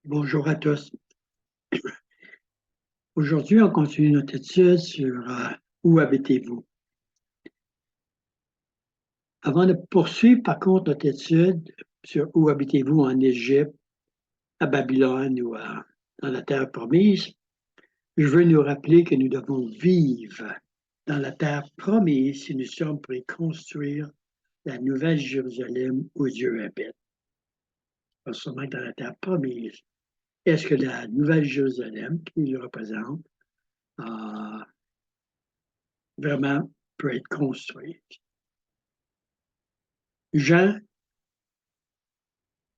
Bonjour à tous. Aujourd'hui, on continue notre étude sur où habitez-vous. Avant de poursuivre, par contre, notre étude sur où habitez-vous en Égypte, à Babylone ou dans la terre promise, je veux nous rappeler que nous devons vivre dans la terre promise si nous sommes pour y construire la nouvelle Jérusalem où Dieu habite. Pas seulement dans la terre promise. Est-ce que la nouvelle Jérusalem, qui le représente, euh, vraiment peut être construite? Jean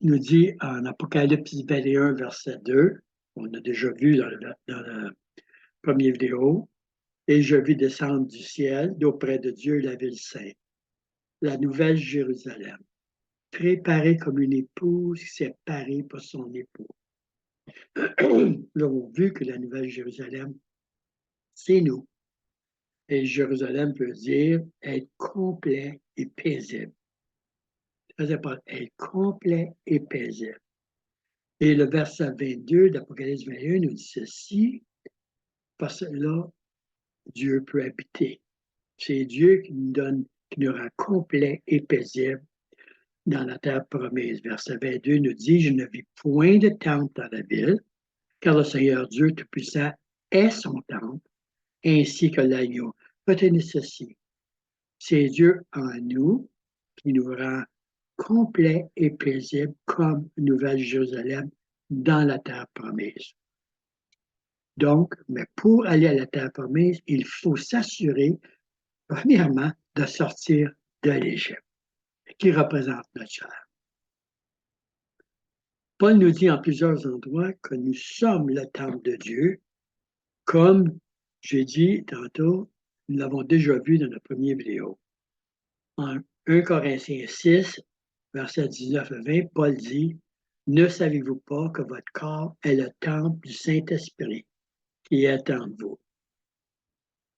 nous dit en Apocalypse 21, verset 2, on a déjà vu dans la première vidéo, et je vis descendre du ciel d'auprès de Dieu la ville sainte, la nouvelle Jérusalem, préparée comme une épouse qui s'est parée pour son époux. Nous avons vu que la nouvelle Jérusalem, c'est nous. Et Jérusalem veut dire être complet et paisible. Très important, être complet et paisible. Et le verset 22 d'Apocalypse 21 nous dit ceci, parce que là, Dieu peut habiter. C'est Dieu qui nous rend complet et paisible dans la terre promise. Verset 22 nous dit, je ne vis point de temple dans la ville, car le Seigneur Dieu Tout-Puissant est son temple, ainsi que l'agneau. Retenez ceci, c'est Dieu en nous qui nous rend complet et paisible comme Nouvelle Jérusalem dans la terre promise. Donc, mais pour aller à la terre promise, il faut s'assurer, premièrement, de sortir de l'Égypte, qui représente notre chair. Paul nous dit en plusieurs endroits que nous sommes le temple de Dieu, comme j'ai dit tantôt, nous l'avons déjà vu dans la première vidéo. En 1 Corinthiens 6, versets 19 à 20, Paul dit, ne savez-vous pas que votre corps est le temple du Saint-Esprit qui est en vous?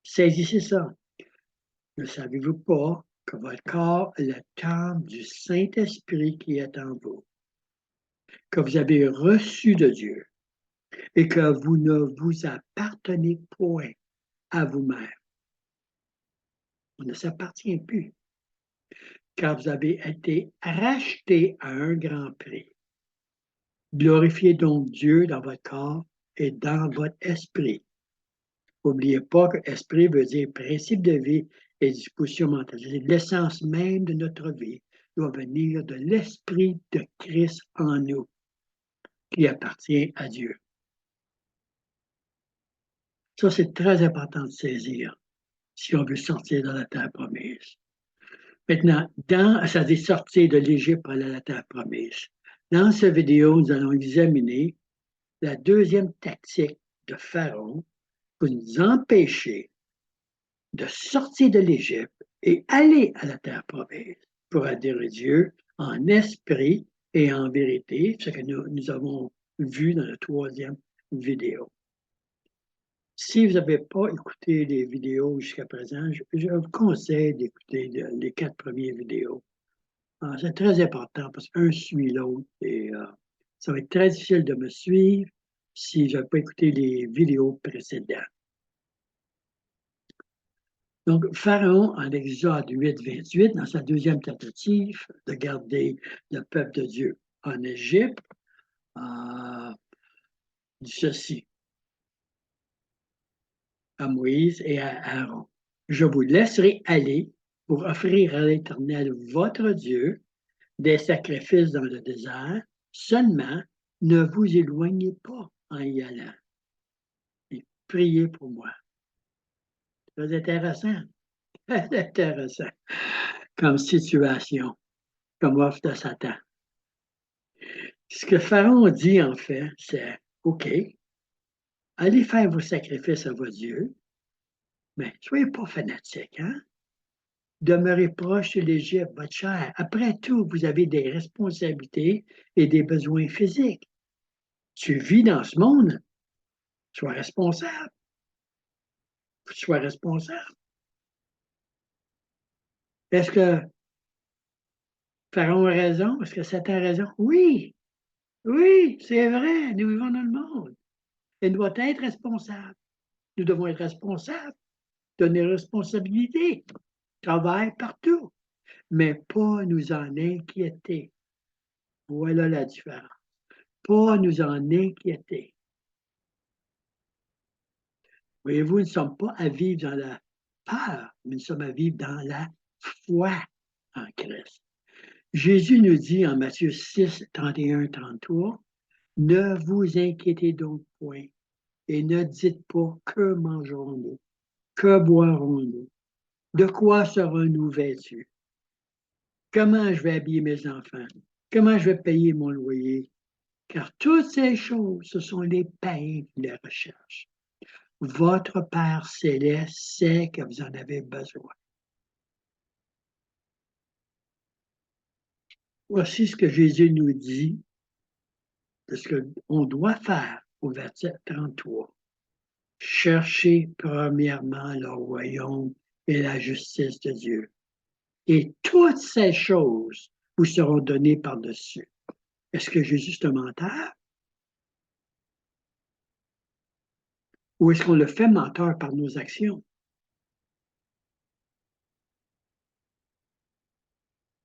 Saisissez ça. Ne savez-vous pas que votre corps est le temple du Saint-Esprit qui est en vous, que vous avez reçu de Dieu et que vous ne vous appartenez point à vous-même? On ne s'appartient plus, car vous avez été rachetés à un grand prix. Glorifiez donc Dieu dans votre corps et dans votre esprit. N'oubliez pas que esprit veut dire principe de vie et disposition mentale. L'essence même de notre vie doit venir de l'esprit de Christ en nous, qui appartient à Dieu. Ça, c'est très important de saisir si on veut sortir de la terre promise. Maintenant, c'est-à-dire sortir de l'Égypte pour aller à la terre promise. Dans cette vidéo, nous allons examiner la deuxième tactique de Pharaon pour nous empêcher de sortir de l'Égypte et aller à la terre promise pour adorer Dieu en esprit et en vérité, ce que nous avons vu dans la troisième vidéo. Si vous n'avez pas écouté les vidéos jusqu'à présent, je vous conseille d'écouter les 4 premières vidéos. C'est très important parce qu'un suit l'autre et ça va être très difficile de me suivre si je n'avais pas écouté les vidéos précédentes. Donc, Pharaon, en Exode 8, 28, dans sa deuxième tentative de garder le peuple de Dieu en Égypte, dit ceci à Moïse et à Aaron. Je vous laisserai aller pour offrir à l'Éternel votre Dieu des sacrifices dans le désert, seulement ne vous éloignez pas en y allant. Et priez pour moi. Très intéressant. Très intéressant comme situation, comme offre de Satan. Ce que Pharaon dit, en fait, c'est OK, allez faire vos sacrifices à vos dieux, mais soyez pas fanatiques, hein? Demeurez proche de l'Égypte, votre chair. Après tout, vous avez des responsabilités et des besoins physiques. Tu vis dans ce monde, sois responsable. Sois responsable. Est-ce que Pharaon a raison? Est-ce que Satan a raison? Oui. Oui, c'est vrai, nous vivons dans le monde. Et nous devons être responsables. Nous devons être responsables de nos responsabilités. Travail partout, mais pas nous en inquiéter. Voilà la différence. Pas nous en inquiéter. Voyez-vous, nous ne sommes pas à vivre dans la peur, mais nous sommes à vivre dans la foi en Christ. Jésus nous dit en Matthieu 6, 31, 33, ne vous inquiétez donc point et ne dites pas que mangerons-nous, que boirons-nous, de quoi serons-nous vêtus, comment je vais habiller mes enfants, comment je vais payer mon loyer, car toutes ces choses, ce sont les païens qui les recherchent. Votre Père céleste sait que vous en avez besoin. Voici ce que Jésus nous dit de ce qu'on doit faire au verset 33. Cherchez premièrement le royaume et la justice de Dieu. Et toutes ces choses vous seront données par-dessus. Est-ce que Jésus est un menteur? Ou est-ce qu'on le fait menteur par nos actions?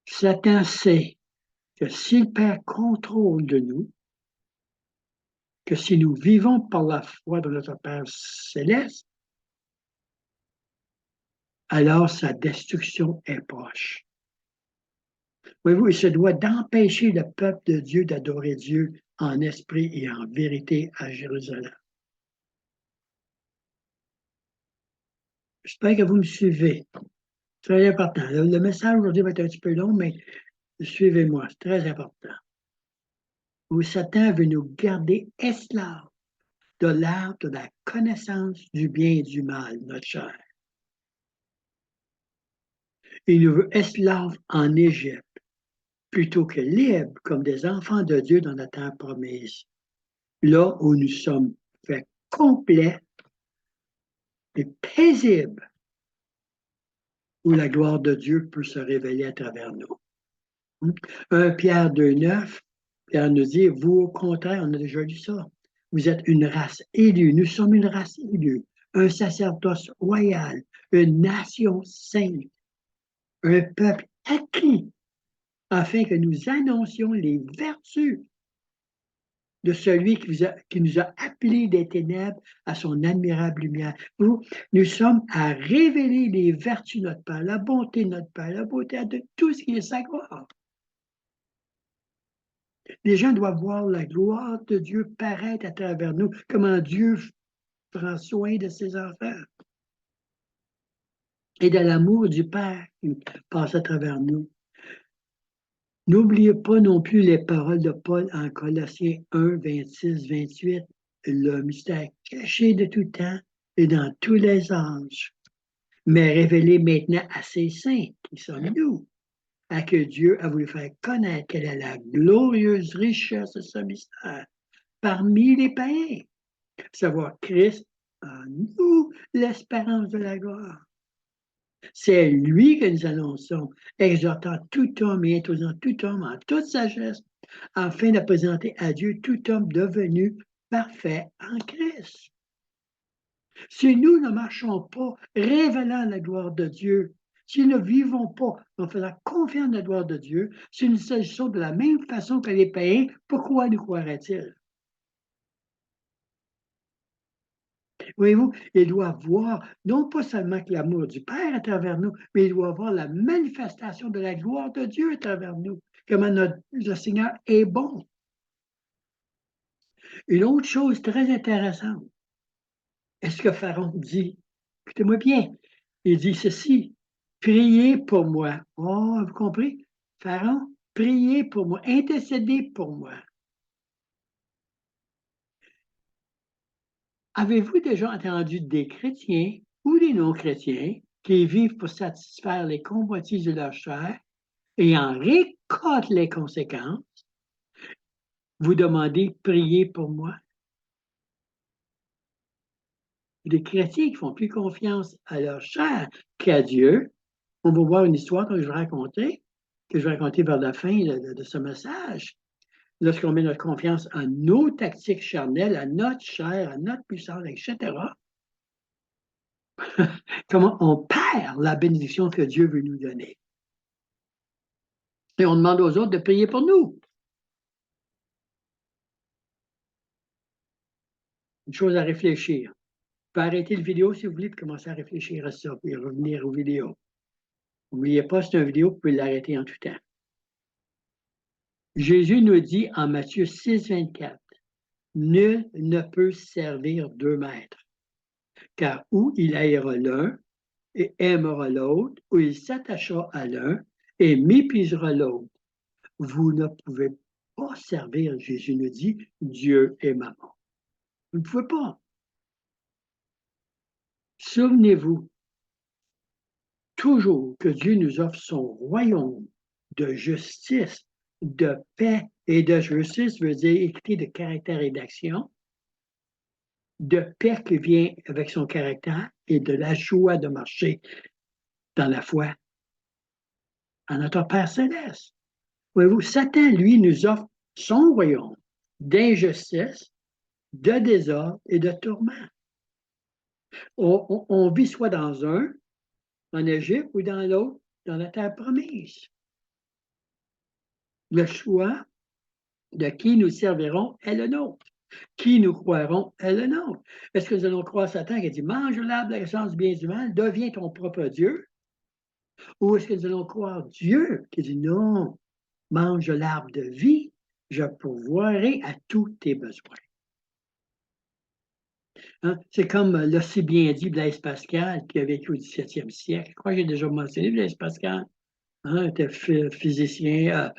Satan sait que s'il perd contrôle de nous, que si nous vivons par la foi de notre Père céleste, alors sa destruction est proche. Voyez-vous, il se doit d'empêcher le peuple de Dieu d'adorer Dieu en esprit et en vérité à Jérusalem. J'espère que vous me suivez. Très important. Le message aujourd'hui va être un petit peu long, mais suivez-moi, c'est très important. Où Satan veut nous garder esclaves de l'art de la connaissance du bien et du mal, notre chair. Il nous veut esclaves en Égypte, plutôt que libres comme des enfants de Dieu dans la terre promise, là où nous sommes faits complets et paisibles, où la gloire de Dieu peut se révéler à travers nous. 1 Pierre 2,9, Pierre nous dit, vous au contraire, on a déjà lu ça, vous êtes une race élue, nous sommes une race élue, un sacerdoce royal, une nation sainte, un peuple acquis, afin que nous annoncions les vertus de celui qui nous a appelés des ténèbres à son admirable lumière. Nous sommes à révéler les vertus de notre Père, la bonté de notre Père, la beauté de tout ce qui est sa gloire. Les gens doivent voir la gloire de Dieu paraître à travers nous, comment Dieu prend soin de ses enfants. Et de l'amour du Père qui passe à travers nous. N'oubliez pas non plus les paroles de Paul en Colossiens 1, 26, 28. Le mystère caché de tout temps et dans tous les âges, mais révélé maintenant à ses saints, qui sommes nous, à que Dieu a voulu faire connaître quelle est la glorieuse richesse de ce mystère parmi les païens, savoir Christ en nous, l'espérance de la gloire. C'est lui que nous annonçons, exhortant tout homme et introduisant tout homme en toute sagesse, afin de présenter à Dieu tout homme devenu parfait en Christ. Si nous ne marchons pas révélant la gloire de Dieu, si nous ne vivons pas en faisant confiance à la gloire de Dieu, si nous agissons de la même façon que les païens, pourquoi nous croiraient-ils? Voyez-vous, il doit voir non pas seulement que l'amour du Père à travers nous, mais il doit voir la manifestation de la gloire de Dieu à travers nous, comment le Seigneur est bon. Une autre chose très intéressante, est-ce que Pharaon dit, écoutez-moi bien, il dit ceci, priez pour moi. Oh, vous comprenez? Pharaon, priez pour moi, intercédez pour moi. Avez-vous déjà entendu des chrétiens ou des non-chrétiens qui vivent pour satisfaire les convoitises de leur chair et en récoltent les conséquences? Vous demandez, priez pour moi. Des chrétiens qui font plus confiance à leur chair qu'à Dieu. On va voir une histoire que je vais raconter vers la fin de ce message. lorsqu'on met notre confiance en nos tactiques charnelles, à notre chair, à notre puissance, etc., comment on perd la bénédiction que Dieu veut nous donner. Et on demande aux autres de prier pour nous. Une chose à réfléchir. Vous pouvez arrêter la vidéo si vous voulez, puis commencer à réfléchir à ça, puis revenir aux vidéos. N'oubliez pas, c'est une vidéo, vous pouvez l'arrêter en tout temps. Jésus nous dit en Matthieu 6, 24, nul ne peut servir deux maîtres, car ou il haïra l'un et aimera l'autre, ou il s'attachera à l'un et méprisera l'autre. Vous ne pouvez pas servir, Jésus nous dit, Dieu et maman. Vous ne pouvez pas. Souvenez-vous toujours que Dieu nous offre son royaume de justice, de paix et de justice, veut dire équité de caractère et d'action, de paix qui vient avec son caractère et de la joie de marcher dans la foi à notre Père céleste. Voyez-vous, Satan, lui, nous offre son royaume d'injustice, de désordre et de tourment. On vit soit dans un, en Égypte, ou dans l'autre, dans la terre promise. Le choix de qui nous servirons est le nôtre. Qui nous croirons est le nôtre. Est-ce que nous allons croire Satan qui dit mange l'arbre de la connaissance du bien et du mal, deviens ton propre Dieu? Ou est-ce que nous allons croire Dieu qui dit non, mange l'arbre de vie, je pourvoirai à tous tes besoins. Hein? C'est comme l'a si bien dit Blaise Pascal qui a vécu au 17e siècle. Je crois que j'ai déjà mentionné Blaise Pascal. Hein, était physicien,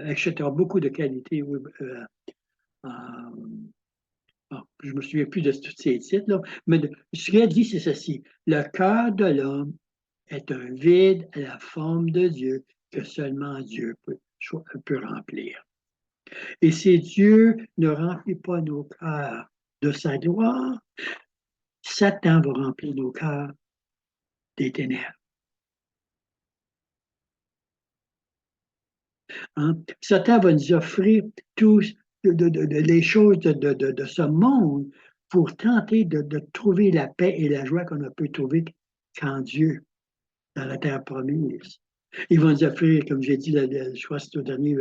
etc. Beaucoup de qualités. Je ne me souviens plus de tous ces titres, mais ce qu'il a dit, c'est ceci. Le cœur de l'homme est un vide à la forme de Dieu que seulement Dieu peut remplir. Et si Dieu ne remplit pas nos cœurs de sa gloire, Satan va remplir nos cœurs des ténèbres. Hein? Satan va nous offrir tous les choses de ce monde pour tenter de trouver la paix et la joie qu'on ne peut trouver qu'en Dieu, dans la terre promise. Ils vont nous offrir, comme j'ai dit, je crois que c'est au dernier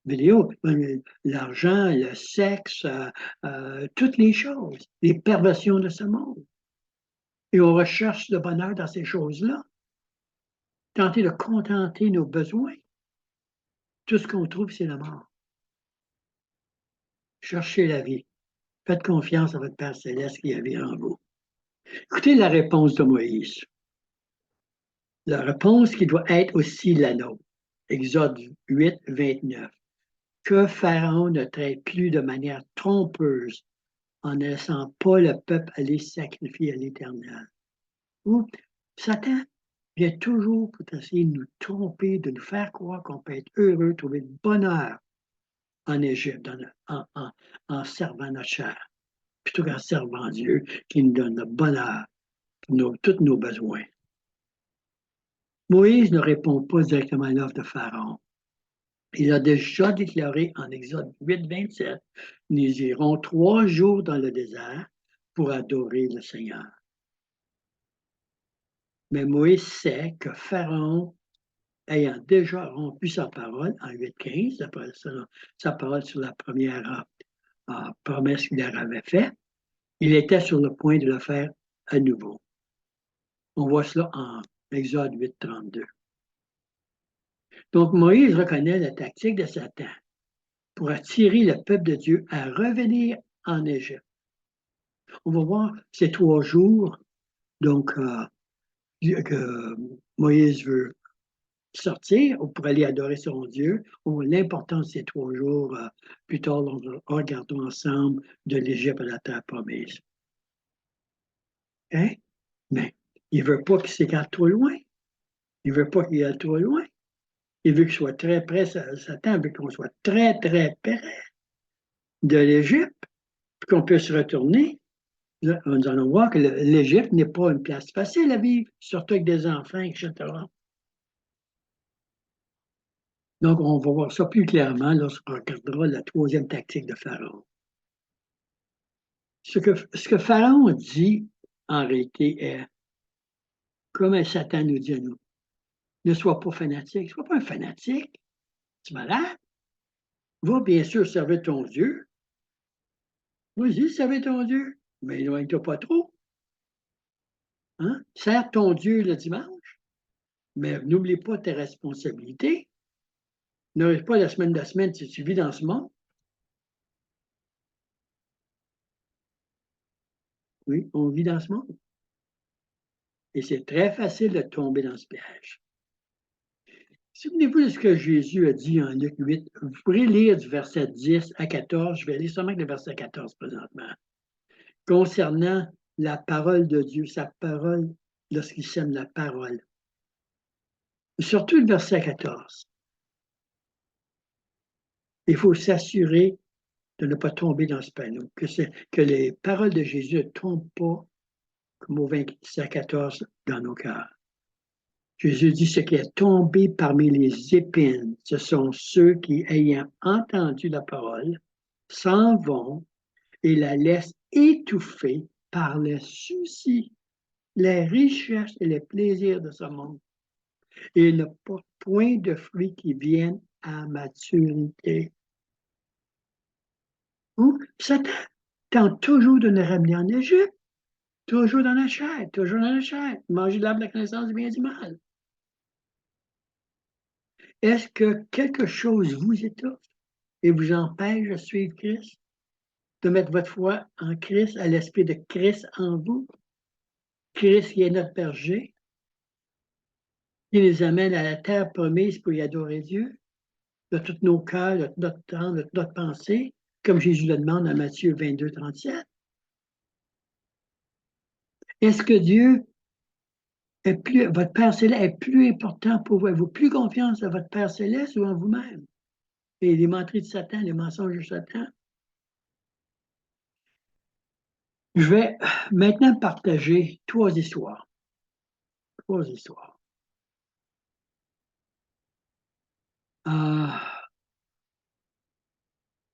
vidéo, l'argent, le sexe, toutes les choses, les perversions de ce monde. Et on recherche le bonheur dans ces choses-là. Tenter de contenter nos besoins. Tout ce qu'on trouve, c'est la mort. Cherchez la vie. Faites confiance à votre Père céleste qui est en vous. Écoutez la réponse de Moïse. La réponse qui doit être aussi la nôtre. Exode 8, 29. Que Pharaon ne traite plus de manière trompeuse en ne laissant pas le peuple aller sacrifier à l'Éternel. Ou Satan vient toujours pour essayer de nous tromper, de nous faire croire qu'on peut être heureux, trouver le bonheur en Égypte, en servant notre chair, plutôt qu'en servant Dieu qui nous donne le bonheur pour tous nos besoins. Moïse ne répond pas directement à l'offre de Pharaon. Il a déjà déclaré en Exode 8, 27, nous irons 3 jours dans le désert pour adorer le Seigneur. Mais Moïse sait que Pharaon, ayant déjà rompu sa parole en 8, 15, sa parole sur la première promesse qu'il leur avait faite, il était sur le point de le faire à nouveau. On voit cela en Exode 8, 32. Donc Moïse reconnaît la tactique de Satan pour attirer le peuple de Dieu à revenir en Égypte. On va voir ces 3 jours, donc que Moïse veut sortir pour aller adorer son Dieu. On voit l'importance de ces 3 jours. Plus tard, regardons ensemble de l'Égypte à la terre promise. Hein? Mais il ne veut pas qu'il s'écarte trop loin. Il ne veut pas qu'il aille trop loin. Il veut qu'il soit très près, Satan veut qu'on soit très, très près de l'Égypte, puis qu'on puisse retourner. Là, nous allons voir que l'Égypte n'est pas une place facile à vivre, surtout avec des enfants, etc. Donc, on va voir ça plus clairement lorsqu'on regardera la troisième tactique de Pharaon. Ce que Pharaon dit, en réalité, est, comme Satan nous dit à nous, ne sois pas fanatique, ne sois pas un fanatique, tu es malade. Va bien sûr servir ton Dieu. Vas-y, servir ton Dieu, mais éloigne-toi pas trop. Hein? Sers ton Dieu le dimanche, mais n'oublie pas tes responsabilités. Ne reste pas la semaine si tu vis dans ce monde. Oui, on vit dans ce monde. Et c'est très facile de tomber dans ce piège. Souvenez-vous de ce que Jésus a dit en Luc 8. Vous pourrez lire du verset 10 à 14. Je vais lire seulement le verset 14 présentement. Concernant la parole de Dieu, sa parole, lorsqu'il sème la parole. Surtout le verset 14. Il faut s'assurer de ne pas tomber dans ce panneau, que les paroles de Jésus ne tombent pas, comme au verset 14, dans nos cœurs. Jésus dit, ce qui est tombé parmi les épines, ce sont ceux qui, ayant entendu la parole, s'en vont et la laissent étouffer par les soucis, les richesses et les plaisirs de ce monde. Et ils ne portent point de fruits qui viennent à maturité. Satan tente toujours de nous ramener en Égypte, toujours dans la chair, toujours dans la chair, manger l'arbre de la connaissance du bien et du mal. Est-ce que quelque chose vous étouffe et vous empêche de suivre Christ, de mettre votre foi en Christ, à l'esprit de Christ en vous? Christ qui est notre berger, qui les amène à la terre promise pour y adorer Dieu, de tous nos cœurs, de notre temps, de notre pensée, comme Jésus le demande dans Matthieu 22, 37. Est-ce que Dieu est plus, votre Père Céleste est plus important pour vous? Avez-vous plus confiance à votre Père Céleste ou en vous-même? Et les menteries de Satan, les mensonges de Satan? Je vais maintenant partager trois histoires. Trois histoires.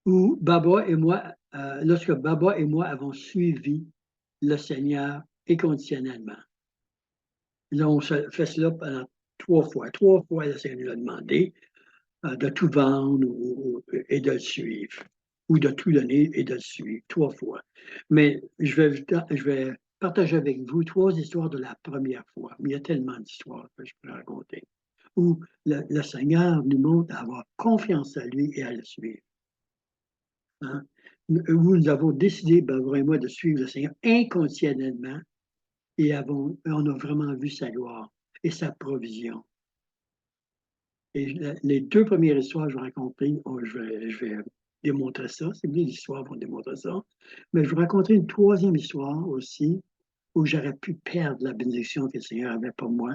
Où Baba et moi, lorsque Baba et moi avons suivi le Seigneur inconditionnellement. Là, on fait cela pendant trois fois. Trois fois, le Seigneur nous a demandé de tout vendre et de le suivre, ou de tout donner et de le suivre, trois fois. Mais je vais partager avec vous trois histoires de la première fois. Mais il y a tellement d'histoires que je peux raconter, où le Seigneur nous montre à avoir confiance à lui et à le suivre. Hein? Nous avons décidé, Barbara et moi, de suivre le Seigneur inconditionnellement et on a vraiment vu sa gloire et sa provision. Et les deux premières histoires que je vais raconter, je vais démontrer ça. C'est bien, les histoires vont démontrer ça. Mais je vais raconter une troisième histoire aussi, où j'aurais pu perdre la bénédiction que le Seigneur avait pour moi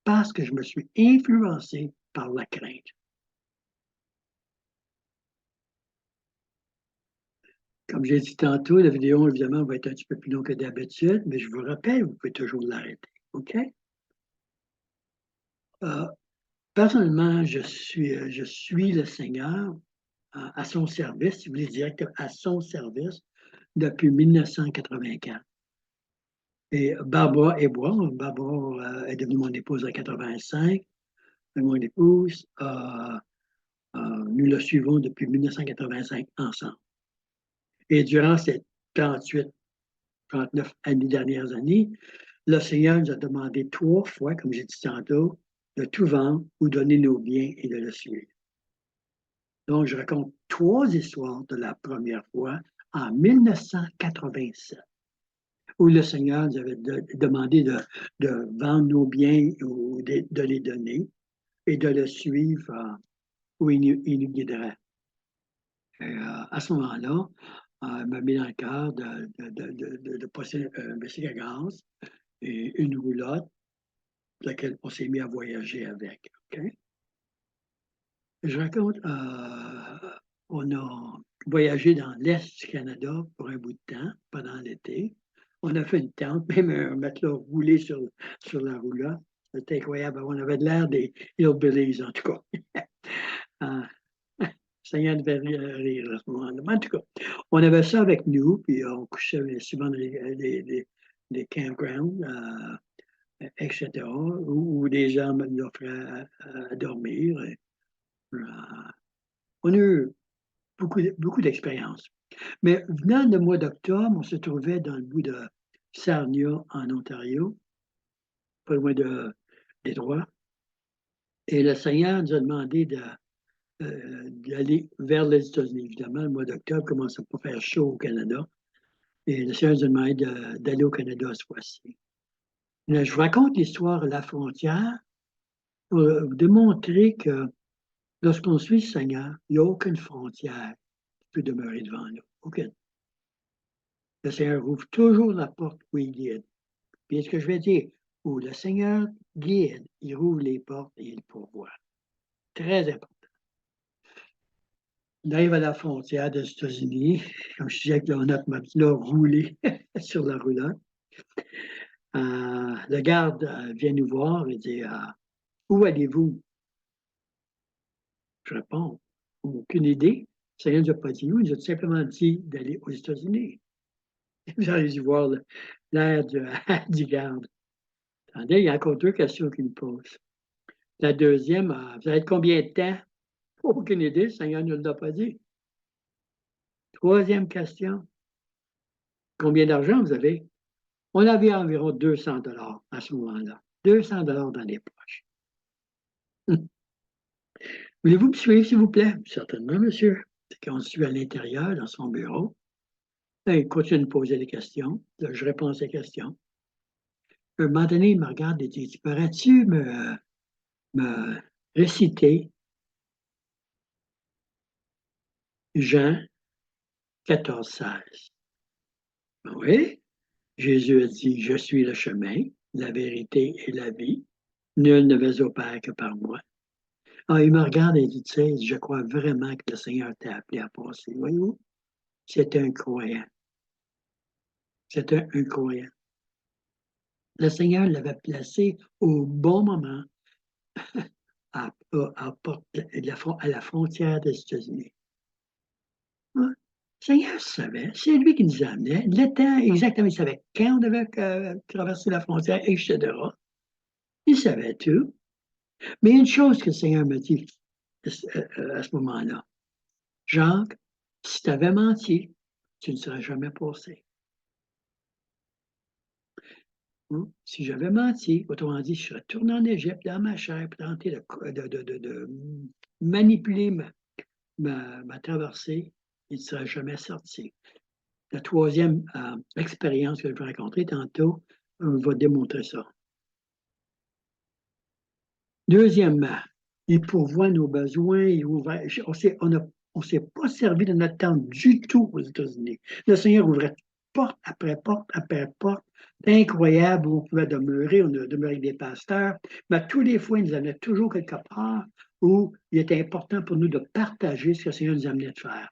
parce que je me suis influencé par la crainte. Comme j'ai dit tantôt, la vidéo, évidemment, va être un petit peu plus longue que d'habitude, mais je vous rappelle, vous pouvez toujours l'arrêter. OK? Euh, Personnellement, je suis le Seigneur à son service, si vous voulez directement à son service, depuis 1984. Et Barbara et moi, Barbara est devenue mon épouse en 85, et mon épouse, nous la suivons depuis 1985 ensemble. Et durant ces 38, 39 dernières années, le Seigneur nous a demandé trois fois, comme j'ai dit tantôt, de tout vendre ou donner nos biens et de le suivre. Donc, je raconte trois histoires de la première fois en 1987, où le Seigneur nous avait demandé de vendre nos biens ou de les donner et de le suivre où il nous guiderait. Et, à ce moment-là, il m'a mis dans le cœur de passer un bicycle à gaz et une roulotte, laquelle on s'est mis à voyager avec. Okay? Je raconte, on a voyagé dans l'Est du Canada pour un bout de temps, pendant l'été. On a fait une tente, même un matelas roulé sur la roulotte. C'était incroyable. On avait de l'air des hillbillies, en tout cas. Seigneur devait rire à ce moment-là. En tout cas, on avait ça avec nous, puis on couchait souvent dans les campgrounds, etc., où des gens nous offraient à dormir. Euh, on a eu beaucoup d'expériences. Mais venant le mois d'octobre, on se trouvait dans le bout de Sarnia, en Ontario, pas loin de Détroit. Et le Seigneur nous a demandé d'aller vers les États-Unis. Évidemment, le mois d'octobre commence à pas faire chaud au Canada. Et le Seigneur nous a demandé d'aller au Canada ce fois-ci. Là, je vous raconte l'histoire de la frontière pour vous démontrer que lorsqu'on suit le Seigneur, il n'y a aucune frontière qui peut demeurer devant nous. Aucune. Le Seigneur ouvre toujours la porte où il guide. Puis ce que je vais dire, où le Seigneur guide, il rouvre les portes et il pourvoit. Très important. On arrive à la frontière des États-Unis. Comme je disais, on a notre matelas roulé sur la roulotte. Le garde vient nous voir et dit où allez-vous? Je réponds aucune idée. Le Seigneur ne nous a pas dit où, il nous a tout simplement dit d'aller aux États-Unis. Vous allez dû voir l'air du garde. Attendez, il y a encore deux questions qu'il me pose. La deuxième, vous avez combien de temps? Aucune idée, le Seigneur ne nous l'a pas dit. Troisième question, combien d'argent vous avez? On avait environ 200 dollars à ce moment-là. 200 dollars dans les poches. Voulez-vous me suivre, s'il vous plaît? Certainement, monsieur. C'est qu'on suit à l'intérieur, dans son bureau. Là, il continue de me poser des questions. Là, je réponds à ces questions. À un moment donné, il me regarde et dit, pourrais-tu me réciter Jean 14, 16? Oui. Jésus a dit, je suis le chemin, la vérité et la vie. Nul ne va au Père que par moi. Ah, il me regarde et dit, tu sais, je crois vraiment que le Seigneur t'a appelé à passer. Voyez-vous? C'est un croyant. C'est un croyant. Le Seigneur l'avait placé au bon moment à la frontière des États-Unis. Hein? Le Seigneur savait, c'est lui qui nous amenait. Le temps, exactement, il savait quand on devait traverser la frontière, etc. Il savait tout. Mais une chose que le Seigneur me dit à ce moment-là, Jacques, si tu avais menti, tu ne serais jamais passé. Si j'avais menti, autrement dit, je serais tourné en Égypte dans ma chair pour tenter de manipuler ma traversée, il ne serait jamais sorti. La troisième expérience que je vais raconter tantôt va démontrer ça. Deuxièmement, il pourvoit nos besoins. On ne s'est pas servi de notre temps du tout aux États-Unis. Le Seigneur ouvrait porte après porte après porte. Incroyable où on pouvait demeurer. On a demeuré avec des pasteurs. Mais tous les fois, il nous amenait toujours quelque part où il était important pour nous de partager ce que le Seigneur nous amenait de faire.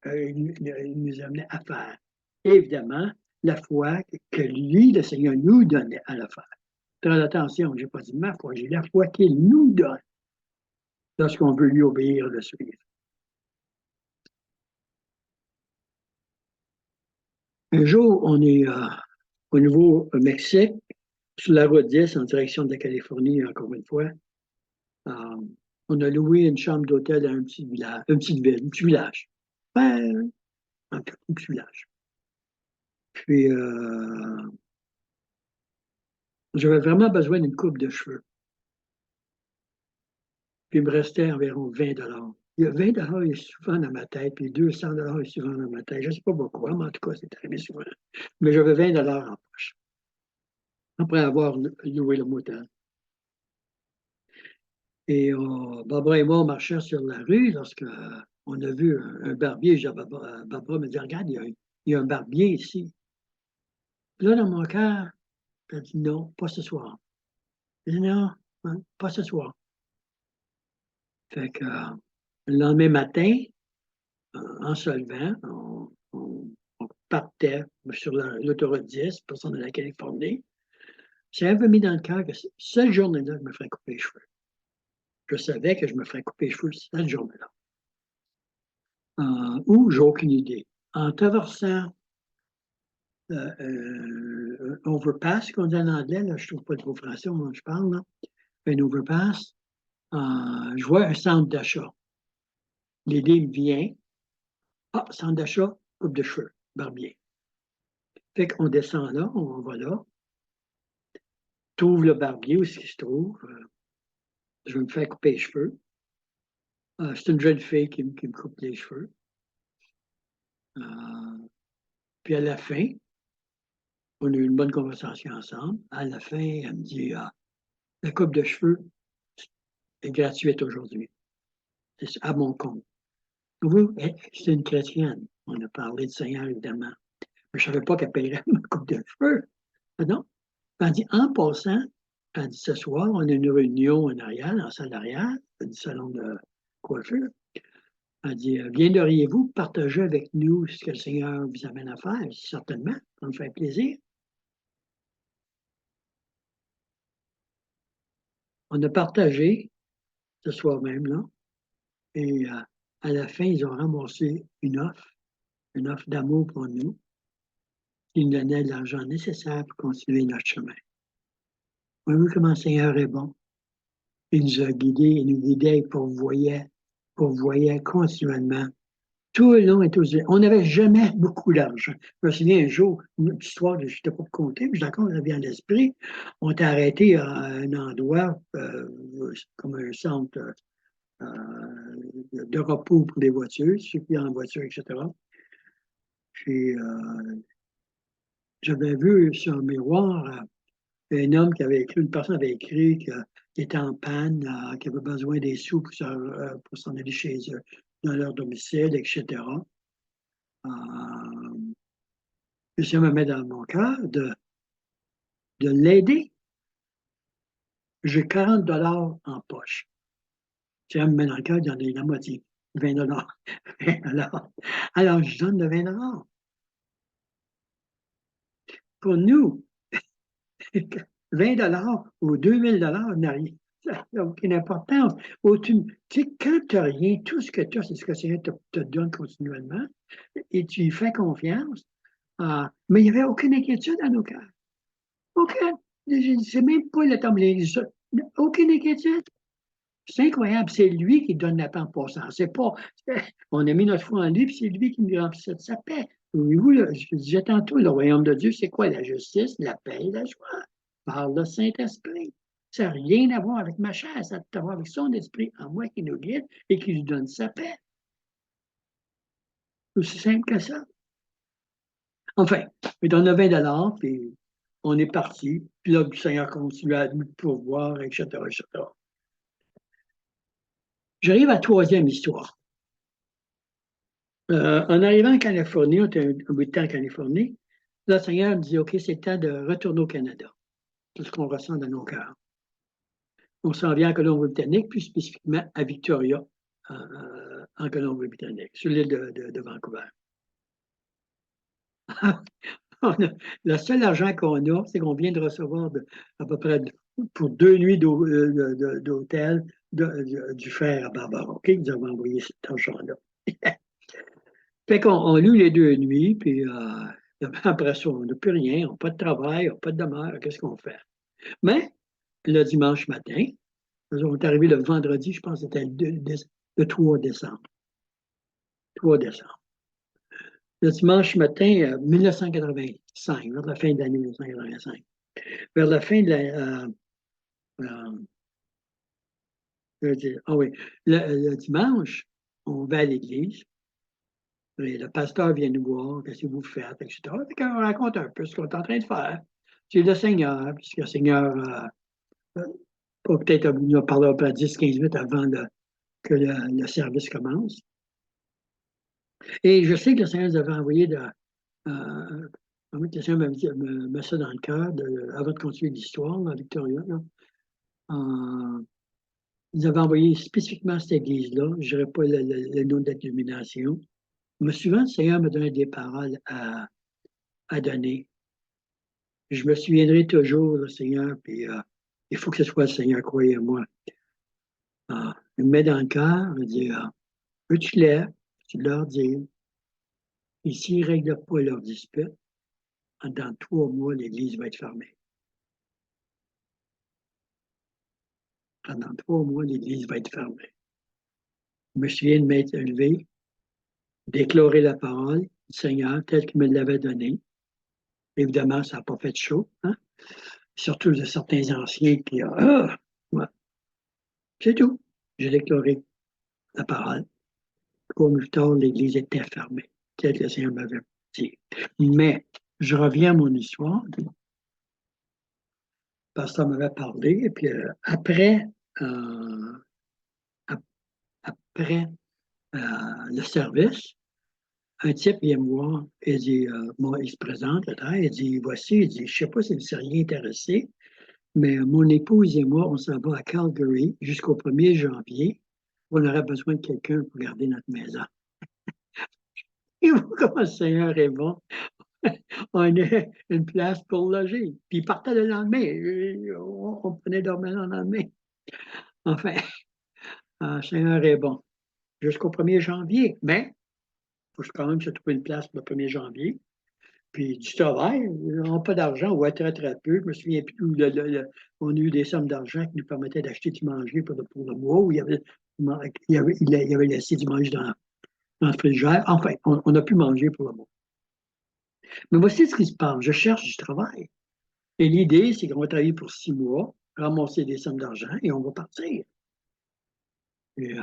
Il nous amenait à faire. Et évidemment, la foi que lui, le Seigneur, nous donnait à la faire. Très attention, je n'ai pas dit ma foi, j'ai la foi qu'il nous donne lorsqu'on veut lui obéir et le suivre. Un jour, on est au Nouveau-Mexique, sur la route 10, en direction de la Californie, encore une fois. On a loué une chambre d'hôtel à un petit village, une petite ville, un petit village. Ben, un petit village. Puis, j'avais vraiment besoin d'une coupe de cheveux. Puis, il me restait environ 20 dollars. Il y a 20 dollars est souvent dans ma tête, puis 200 dollars est souvent dans ma tête. Je ne sais pas pourquoi, mais en tout cas, c'est arrivé souvent. Mais j'avais 20 dollars en poche, après avoir loué le motel. Et Barbara et moi, on marchait sur la rue lorsque on a vu un barbier. Barbara me dit, regarde, il y a un barbier ici. Puis là, dans mon cœur, elle dit, non, pas ce soir. Je dis, non, hein, pas ce soir. Fait que le lendemain matin, en se levant, on partait sur l'autoroute 10 pour s'en aller à la Californie. J'avais mis dans le cœur que cette journée-là, je me ferais couper les cheveux. Je savais que je me ferais couper les cheveux cette journée-là. ou j'ai aucune idée. En traversant overpass, qu'on dit en anglais, là, je ne trouve pas trop français, moi, je parle, là. Un overpass, je vois un centre d'achat. L'idée me vient, ah, centre d'achat, coupe de cheveux, barbier. Fait qu'on descend là, on va là, trouve le barbier où ce qu'il se trouve, je vais me faire couper les cheveux. C'est une jeune fille qui me coupe les cheveux. Euh, puis à la fin, on a eu une bonne conversation ensemble. À la fin, elle me dit, ah, la coupe de cheveux est gratuite aujourd'hui. C'est à mon compte. Vous, c'est une chrétienne. On a parlé du Seigneur, évidemment. Mais je ne savais pas qu'elle paierait ma coupe de cheveux. Ah non. Elle dit, en passant, elle dit, ce soir, on a une réunion en arrière, en salle arrière, du salon de coiffure. Elle dit, viendriez-vous partager avec nous ce que le Seigneur vous amène à faire? Je dis, certainement, ça me fait plaisir. On a partagé ce soir même, là, et à la fin, ils ont ramassé une offre d'amour pour nous, qui nous donnait l'argent nécessaire pour continuer notre chemin. Voyez-vous comment le Seigneur est bon? Il nous a guidés, il nous guidait pour voyer continuellement. Tout le long et tout le long. On n'avait jamais beaucoup d'argent. Je me souviens un jour, une autre histoire, je n'étais pas compter, mais d'accord, j'avais en l'esprit. On était arrêté à un endroit, comme un centre de repos pour les voitures, ceux qui en voiture, etc. Puis, j'avais vu sur un miroir un homme qui avait écrit, une personne avait écrit qu'il était en panne, qu'il avait besoin des sous pour s'en aller chez eux, dans leur domicile, etc. Et ça me met dans mon cœur de l'aider. J'ai 40 dollars en poche. Ça me met dans le cœur, il y en a la moitié, 20 dollars. 20 dollars. Alors, je donne le 20 dollars. Pour nous, 20 dollars ou 2000 dollars n'a rien. Ça n'a aucune importance. Tu sais, quand tu n'as rien, tout ce que tu as, c'est ce que le Seigneur te donne continuellement et tu y fais confiance. Mais il n'y avait aucune inquiétude dans nos cœurs. Aucune. C'est même pas le temps. Aucune inquiétude. C'est incroyable. C'est lui qui donne la paix en passant. C'est pas. On a mis notre foi en lui, puis c'est lui qui nous remplissait de sa paix. Vous, je disais tantôt, le royaume de Dieu, c'est quoi? La justice, la paix, la joie. Par le Saint-Esprit. Ça n'a rien à voir avec ma chair, ça a à voir avec son esprit en moi qui nous guide et qui nous donne sa paix. C'est aussi simple que ça. Enfin, mais on a 20 dollars, puis on est parti. Puis là, le Seigneur continue à nous pourvoir, etc., etc. J'arrive à la troisième histoire. En arrivant en Californie, on était un bout de temps en Californie, le Seigneur me dit, OK, c'est le temps de retourner au Canada. Tout ce qu'on ressent dans nos cœurs. On s'en vient en Colombie-Britannique, plus spécifiquement à Victoria, en Colombie-Britannique, sur l'île de Vancouver. Le seul argent qu'on a, c'est qu'on vient de recevoir à peu près pour 2 nuits d'hôtel du frère à Barbara. OK, ils nous avons envoyé cet argent-là. Fait qu'on loue les 2 nuits, puis après ça, on n'a plus rien, on n'a pas de travail, on n'a pas de demeure, qu'est-ce qu'on fait? Mais le dimanche matin, on est arrivé le vendredi, je pense que c'était le 3 décembre. 3 décembre. Le dimanche matin, 1985, vers la fin de l'année 1985. Vers la fin de la. Oui, le dimanche, on va à l'église. Et le pasteur vient nous voir, qu'est-ce que vous faites, etc. Et on raconte un peu ce qu'on est en train de faire. C'est le Seigneur, puisque le Seigneur, peut-être, nous a parlé à 10-15 minutes avant que le service commence. Et je sais que le Seigneur nous avait envoyé le Seigneur me met ça dans le cœur avant de continuer l'histoire, à Victoria. Là. Ils avaient envoyé spécifiquement à cette église-là, je ne dirais pas le nom de l'illumination. Mais souvent, le Seigneur me donnait des paroles à donner. Je me souviendrai toujours, le Seigneur, puis il faut que ce soit le Seigneur, croyez-moi. Il me met dans le cœur, il me dit, veux-tu lèves, tu leur dis, et s'ils ne règlent pas leur dispute, dans 3 mois, l'Église va être fermée. Pendant 3 mois, l'Église va être fermée. Je me souviens de m'être levé, déclarer la parole du Seigneur tel qu'il me l'avait donné. Évidemment, ça n'a pas fait chaud, hein? Surtout de certains anciens qui ont ouais. C'est tout. J'ai déclaré la parole. 3 mois plus tard, l'Église était fermée, tel que le Seigneur m'avait dit. Mais je reviens à mon histoire. Le pasteur m'avait parlé, et puis euh, après le service, un type vient me voir et dit, moi, il se présente là, il dit, voici, il dit, je ne sais pas si vous seriez intéressé, mais mon épouse et moi, on s'en va à Calgary jusqu'au 1er janvier. On aurait besoin de quelqu'un pour garder notre maison. Et vous, comment le Seigneur est bon, on a une place pour loger. Puis il partait le lendemain. On prenait dormir le lendemain. Enfin, le Seigneur est bon. Jusqu'au 1er janvier. Mais il faut quand même se trouver une place pour le 1er janvier. Puis du travail, on n'a pas d'argent, ou très, très peu. Je me souviens plus où on a eu des sommes d'argent qui nous permettaient d'acheter du manger pour le mois, où il avait laissé du manger dans le frigidaire. Enfin, on a pu manger pour le mois. Mais voici ce qui se passe. Je cherche du travail. Et l'idée, c'est qu'on va travailler pour 6 mois, ramasser des sommes d'argent et on va partir. Et,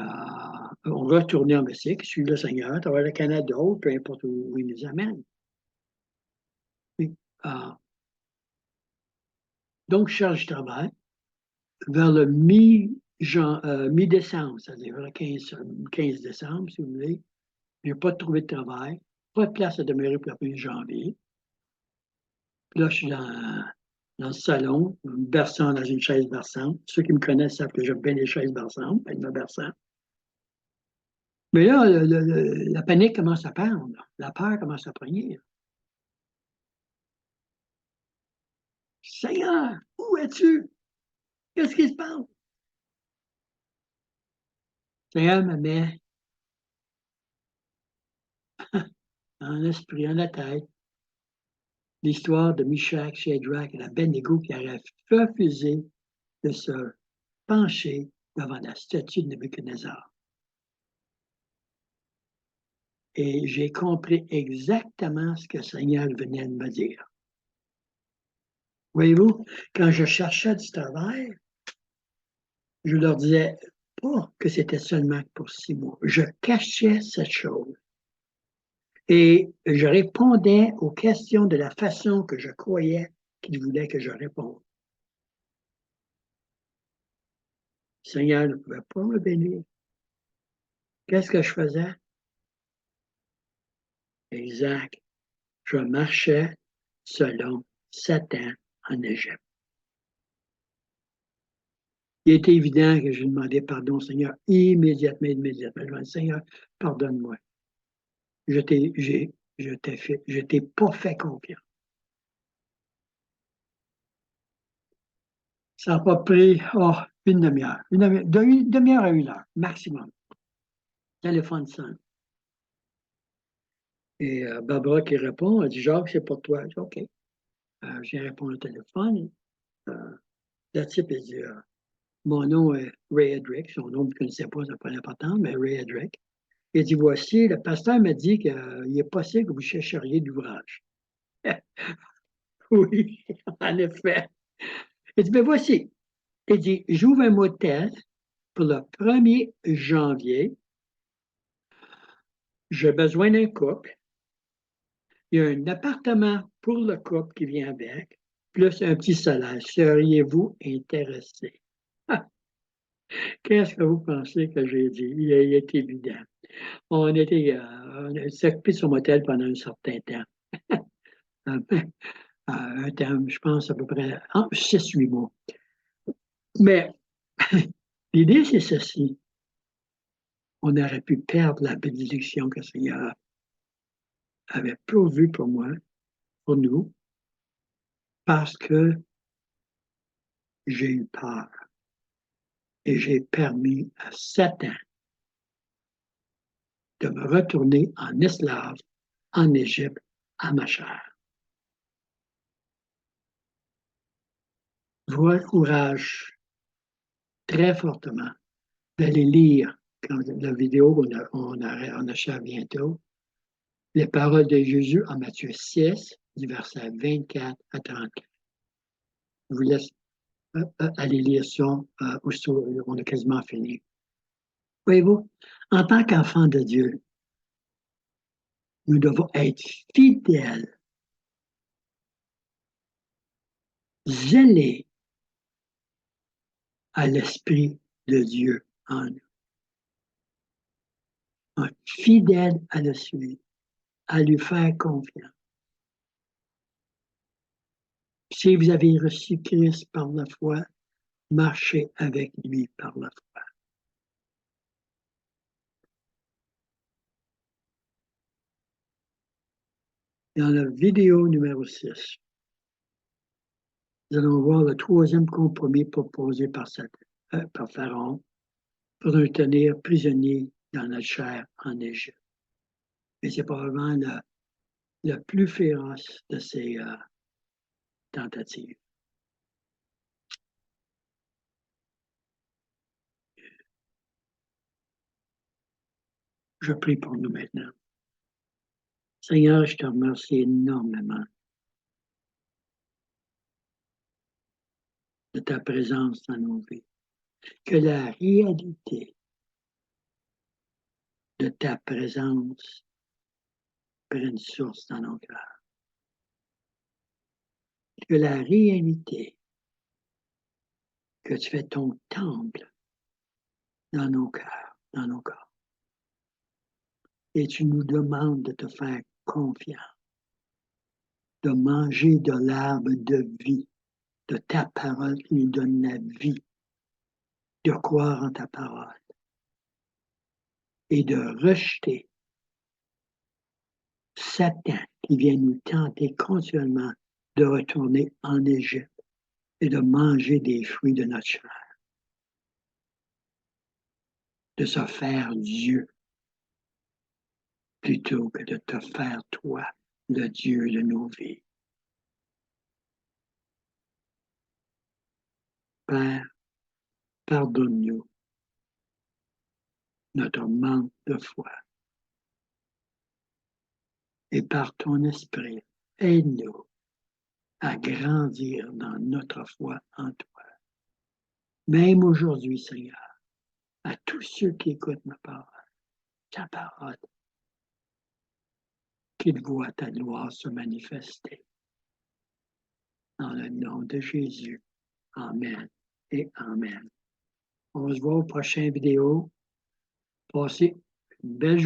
on va retourner en Mexique, suivre le Seigneur, travers le Canada, peu importe où il nous amène. Et, donc, je cherche du travail. Vers le mi-décembre, c'est-à-dire vers le 15 décembre, si vous voulez, je n'ai pas trouvé de travail, pas de place à demeurer pour le 1er janvier. Puis là, je suis dans le salon, berçant dans une chaise berçante. Ceux qui me connaissent savent que j'aime bien les chaises berçantes, elle me berçant. Mais là, la panique commence à prendre, la peur commence à prendre. Seigneur, où es-tu? Qu'est-ce qui se passe? Seigneur me met en esprit, en la tête, l'histoire de Meshach, Shadrach et Abednego qui auraient refusé de se pencher devant la statue de Nebuchadnezzar. Et j'ai compris exactement ce que le Seigneur venait de me dire. Voyez-vous, quand je cherchais du travail, je leur disais pas que c'était seulement pour 6 mois. Je cachais cette chose. Et je répondais aux questions de la façon que je croyais qu'ils voulaient que je réponde. Le Seigneur ne pouvait pas me bénir. Qu'est-ce que je faisais? Exact. Je marchais selon Satan en Égypte. Il était évident que je demandais pardon au Seigneur immédiatement. Je dis, Seigneur, pardonne-moi. Je t'ai pas fait confiance. Ça n'a pas pris une demi-heure. Une demi-heure à 1 heure, maximum. Téléphone sonne. Et Barbara qui répond, elle dit, Jacques, c'est pour toi. Je dis, OK. J'ai répondu au téléphone. La type, elle dit, mon nom est Ray Hedrick. Son nom, vous ne connaissez pas, ça n'a pas d'importance, mais Ray Hedrick. Il dit, voici, le pasteur m'a dit qu'il est possible que vous chercheriez d'ouvrage. Oui, en effet. Il dit, mais voici. Il dit, j'ouvre un motel pour le 1er janvier. J'ai besoin d'un couple. Il y a un appartement pour le couple qui vient avec, plus un petit salaire. Seriez-vous intéressé? Ah, qu'est-ce que vous pensez que j'ai dit? Il est évident. On s'est occupé de son motel pendant un certain temps. Un temps, je pense, à peu près 6-8 mois. Mais l'idée, c'est ceci. On aurait pu perdre la bénédiction que le Seigneur avait pourvue pour moi, pour nous, parce que j'ai eu peur et j'ai permis à Satan de me retourner en esclave en Égypte à ma chair. Je vous encourage très fortement d'aller lire la vidéo, on achève bientôt, les paroles de Jésus en Matthieu 6, du verset 24 à 34. Je vous laisse aller lire ça, on a quasiment fini. Voyez-vous, en tant qu'enfant de Dieu, nous devons être fidèles, zélés à l'Esprit de Dieu en nous. Fidèles à le suivre, à lui faire confiance. Si vous avez reçu Christ par la foi, marchez avec lui par la foi. Dans la vidéo numéro 6, nous allons voir le troisième compromis proposé par Pharaon pour nous tenir prisonniers dans notre chair en Égypte. Et c'est probablement le plus féroce de ces tentatives. Je prie pour nous maintenant. Seigneur, je te remercie énormément de ta présence dans nos vies. Que la réalité de ta présence prenne source dans nos cœurs. Que la réalité que tu fais ton temple dans nos cœurs, dans nos corps. Et tu nous demandes de te faire confiance, de manger de l'arbre de vie, de ta parole qui nous donne la vie, de croire en ta parole et de rejeter Satan qui vient nous tenter continuellement de retourner en Égypte et de manger des fruits de notre chair, de se faire Dieu plutôt que de te faire toi, le Dieu de nos vies. Père, pardonne-nous notre manque de foi. Et par ton esprit, aide-nous à grandir dans notre foi en toi. Même aujourd'hui, Seigneur, à tous ceux qui écoutent ma parole, ta parole, qu'ils voient ta gloire se manifester. Dans le nom de Jésus. Amen et Amen. On se voit aux prochaines vidéos. Passez une belle journée.